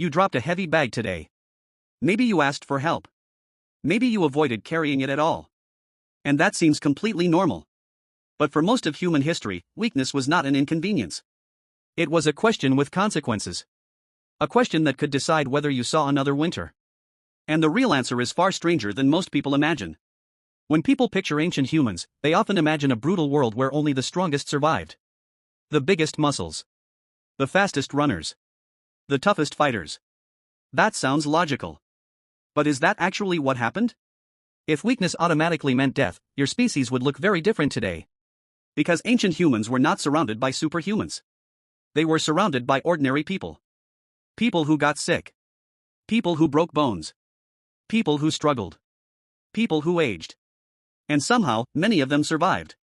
you dropped a heavy bag today. Maybe you asked for help. Maybe you avoided carrying it at all. And that seems completely normal. But for most of human history, weakness was not an inconvenience. It was a question with consequences. A question that could decide whether you saw another winter. And the real answer is far stranger than most people imagine. When people picture ancient humans, they often imagine a brutal world where only the strongest survived. The biggest muscles. The fastest runners. The toughest fighters. That sounds logical. But is that actually what happened? If weakness automatically meant death, your species would look very different today. Because ancient humans were not surrounded by superhumans. They were surrounded by ordinary people. People who got sick. People who broke bones. People who struggled. People who aged. And somehow, many of them survived.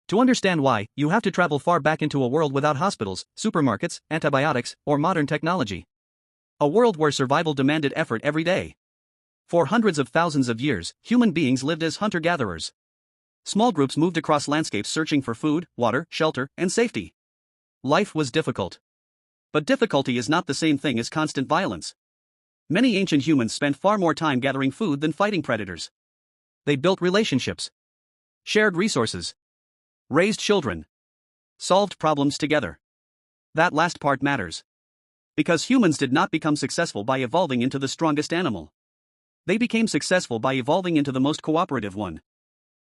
To understand why, you have to travel far back into a world without hospitals, supermarkets, antibiotics, or modern technology. A world where survival demanded effort every day. For hundreds of thousands of years, human beings lived as hunter-gatherers. Small groups moved across landscapes searching for food, water, shelter, and safety. Life was difficult. But difficulty is not the same thing as constant violence. Many ancient humans spent far more time gathering food than fighting predators. They built relationships. Shared resources. Raised children. Solved problems together. That last part matters. Because humans did not become successful by evolving into the strongest animal. They became successful by evolving into the most cooperative one.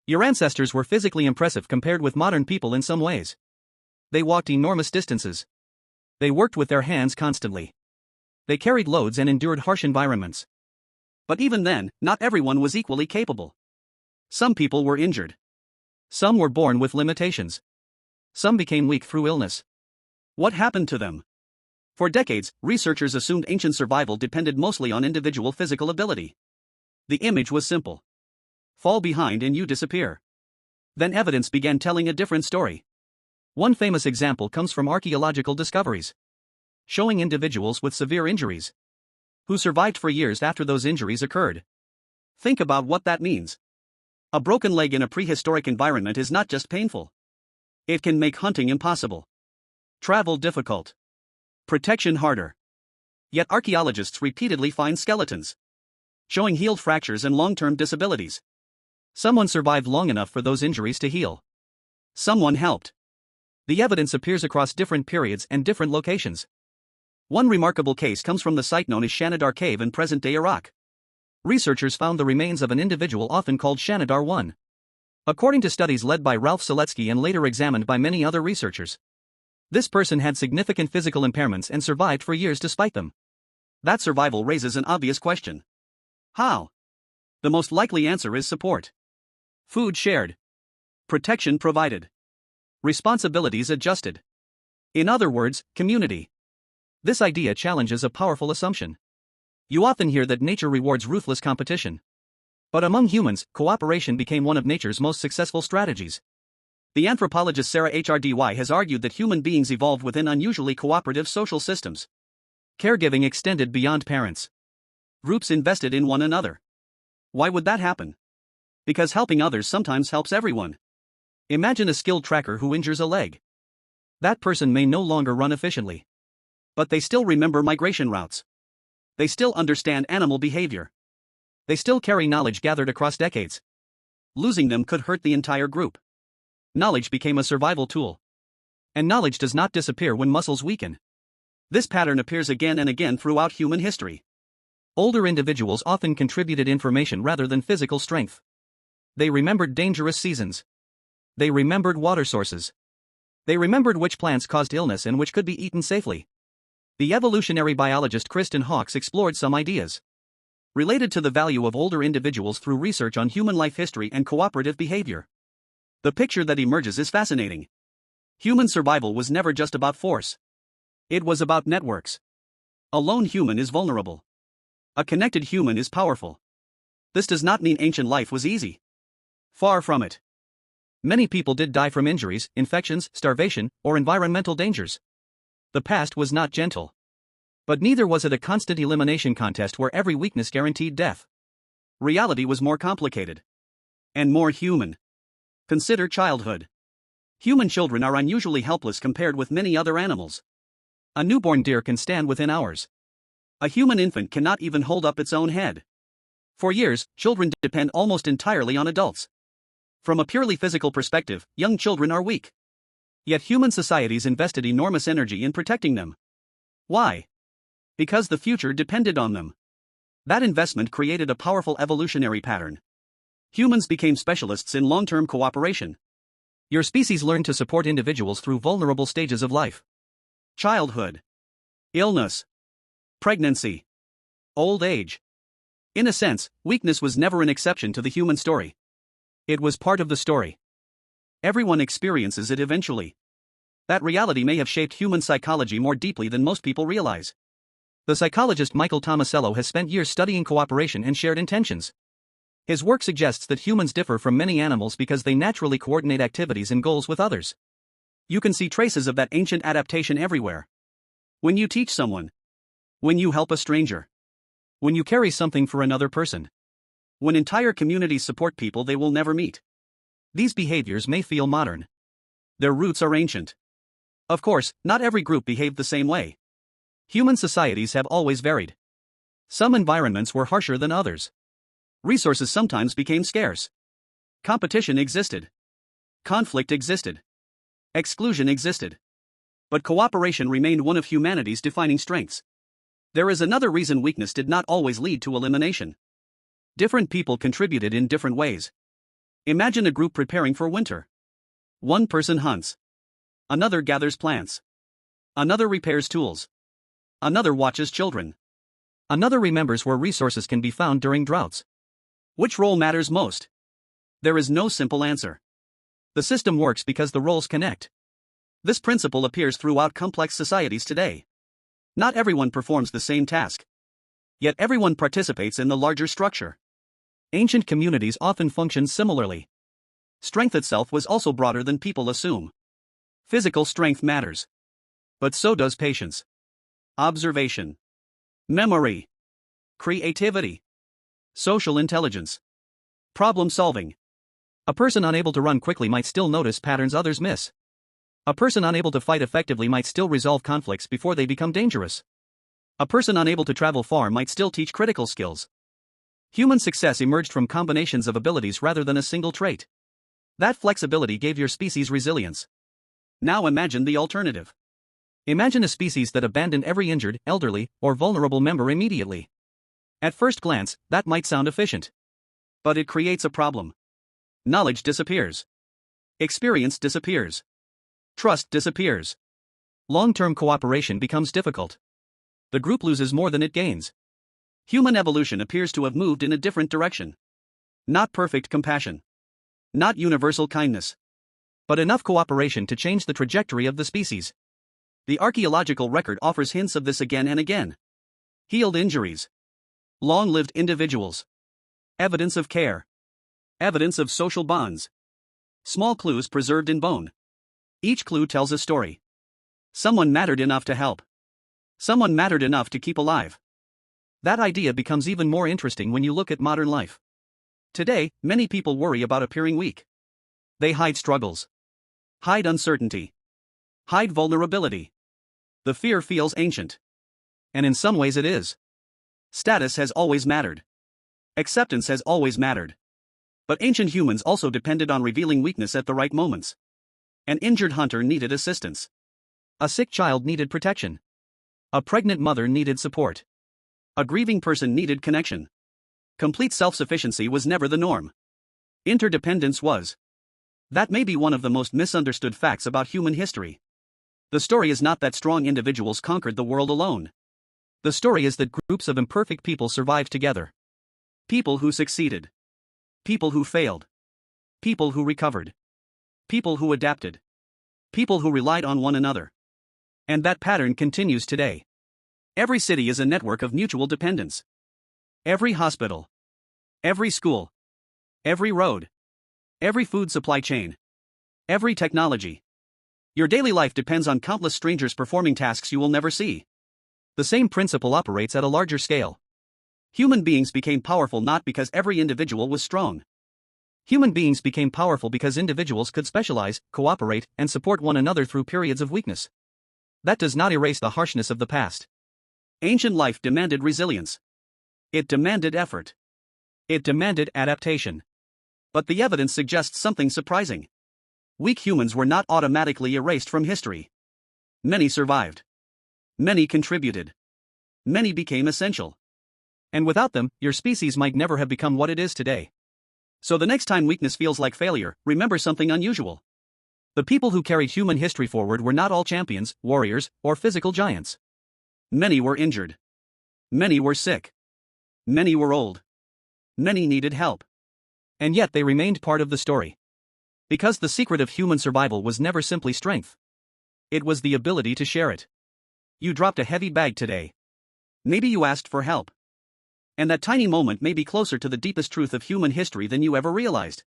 Your ancestors were physically impressive compared with modern people in some ways. They walked enormous distances. They worked with their hands constantly. They carried loads and endured harsh environments. But even then, not everyone was equally capable. Some people were injured. Some were born with limitations. Some became weak through illness. What happened to them? For decades, researchers assumed ancient survival depended mostly on individual physical ability. The image was simple. Fall behind and you disappear. Then evidence began telling a different story. One famous example comes from archaeological discoveries, showing individuals with severe injuries who survived for years after those injuries occurred. Think about what that means. A broken leg in a prehistoric environment is not just painful. It can make hunting impossible, travel difficult, protection harder. Yet archaeologists repeatedly find skeletons showing healed fractures and long-term disabilities. Someone survived long enough for those injuries to heal. Someone helped. The evidence appears across different periods and different locations. One remarkable case comes from the site known as Shanidar Cave in present-day Iraq. Researchers found the remains of an individual often called Shanidar I. According to studies led by Ralph Seletsky and later examined by many other researchers, this person had significant physical impairments and survived for years despite them. That survival raises an obvious question. How? The most likely answer is support. Food shared. Protection provided. Responsibilities adjusted. In other words, community. This idea challenges a powerful assumption. You often hear that nature rewards ruthless competition. But among humans, cooperation became one of nature's most successful strategies. The anthropologist Sarah Hrdy has argued that human beings evolved within unusually cooperative social systems. Caregiving extended beyond parents. Groups invested in one another. Why would that happen? Because helping others sometimes helps everyone. Imagine a skilled tracker who injures a leg. That person may no longer run efficiently. But they still remember migration routes. They still understand animal behavior. They still carry knowledge gathered across decades. Losing them could hurt the entire group. Knowledge became a survival tool. And knowledge does not disappear when muscles weaken. This pattern appears again and again throughout human history. Older individuals often contributed information rather than physical strength. They remembered dangerous seasons. They remembered water sources. They remembered which plants caused illness and which could be eaten safely. The evolutionary biologist Kristen Hawkes explored some ideas related to the value of older individuals through research on human life history and cooperative behavior. The picture that emerges is fascinating. Human survival was never just about force. It was about networks. A lone human is vulnerable. A connected human is powerful. This does not mean ancient life was easy. Far from it. Many people did die from injuries, infections, starvation, or environmental dangers. The past was not gentle. But neither was it a constant elimination contest where every weakness guaranteed death. Reality was more complicated. And more human. Consider childhood. Human children are unusually helpless compared with many other animals. A newborn deer can stand within hours. A human infant cannot even hold up its own head. For years, children depend almost entirely on adults. From a purely physical perspective, young children are weak. Yet human societies invested enormous energy in protecting them. Why? Because the future depended on them. That investment created a powerful evolutionary pattern. Humans became specialists in long-term cooperation. Your species learned to support individuals through vulnerable stages of life. Childhood, illness, pregnancy, old age. In a sense, weakness was never an exception to the human story. It was part of the story. Everyone experiences it eventually. That reality may have shaped human psychology more deeply than most people realize. The psychologist Michael Tomasello has spent years studying cooperation and shared intentions. His work suggests that humans differ from many animals because they naturally coordinate activities and goals with others. You can see traces of that ancient adaptation everywhere. When you teach someone, when you help a stranger, when you carry something for another person, when entire communities support people they will never meet. These behaviors may feel modern. Their roots are ancient. Of course, not every group behaved the same way. Human societies have always varied. Some environments were harsher than others. Resources sometimes became scarce. Competition existed. Conflict existed. Exclusion existed. But cooperation remained one of humanity's defining strengths. There is another reason weakness did not always lead to elimination. Different people contributed in different ways. Imagine a group preparing for winter. One person hunts. Another gathers plants. Another repairs tools. Another watches children. Another remembers where resources can be found during droughts. Which role matters most? There is no simple answer. The system works because the roles connect. This principle appears throughout complex societies today. Not everyone performs the same task. Yet everyone participates in the larger structure. Ancient communities often functioned similarly. Strength itself was also broader than people assume. Physical strength matters. But so does patience, observation, memory, creativity, social intelligence, problem solving. A person unable to run quickly might still notice patterns others miss. A person unable to fight effectively might still resolve conflicts before they become dangerous. A person unable to travel far might still teach critical skills. Human success emerged from combinations of abilities rather than a single trait. That flexibility gave your species resilience. Now imagine the alternative. Imagine a species that abandoned every injured, elderly, or vulnerable member immediately. At first glance, that might sound efficient. But it creates a problem. Knowledge disappears. Experience disappears. Trust disappears. Long-term cooperation becomes difficult. The group loses more than it gains. Human evolution appears to have moved in a different direction. Not perfect compassion. Not universal kindness. But enough cooperation to change the trajectory of the species. The archaeological record offers hints of this again and again. Healed injuries. Long-lived individuals. Evidence of care. Evidence of social bonds. Small clues preserved in bone. Each clue tells a story. Someone mattered enough to help. Someone mattered enough to keep alive. That idea becomes even more interesting when you look at modern life. Today, many people worry about appearing weak. They hide struggles. Hide uncertainty. Hide vulnerability. The fear feels ancient. And in some ways it is. Status has always mattered. Acceptance has always mattered. But ancient humans also depended on revealing weakness at the right moments. An injured hunter needed assistance. A sick child needed protection. A pregnant mother needed support. A grieving person needed connection. Complete self-sufficiency was never the norm. Interdependence was. That may be one of the most misunderstood facts about human history. The story is not that strong individuals conquered the world alone. The story is that groups of imperfect people survived together. People who succeeded. People who failed. People who recovered. People who adapted. People who relied on one another. And that pattern continues today. Every city is a network of mutual dependence. Every hospital. Every school. Every road. Every food supply chain. Every technology. Your daily life depends on countless strangers performing tasks you will never see. The same principle operates at a larger scale. Human beings became powerful not because every individual was strong. Human beings became powerful because individuals could specialize, cooperate, and support one another through periods of weakness. That does not erase the harshness of the past. Ancient life demanded resilience. It demanded effort. It demanded adaptation. But the evidence suggests something surprising. Weak humans were not automatically erased from history. Many survived. Many contributed. Many became essential. And without them, your species might never have become what it is today. So the next time weakness feels like failure, remember something unusual. The people who carried human history forward were not all champions, warriors, or physical giants. Many were injured. Many were sick. Many were old. Many needed help. And yet they remained part of the story. Because the secret of human survival was never simply strength. It was the ability to share it. You dropped a heavy bag today. Maybe you asked for help. And that tiny moment may be closer to the deepest truth of human history than you ever realized.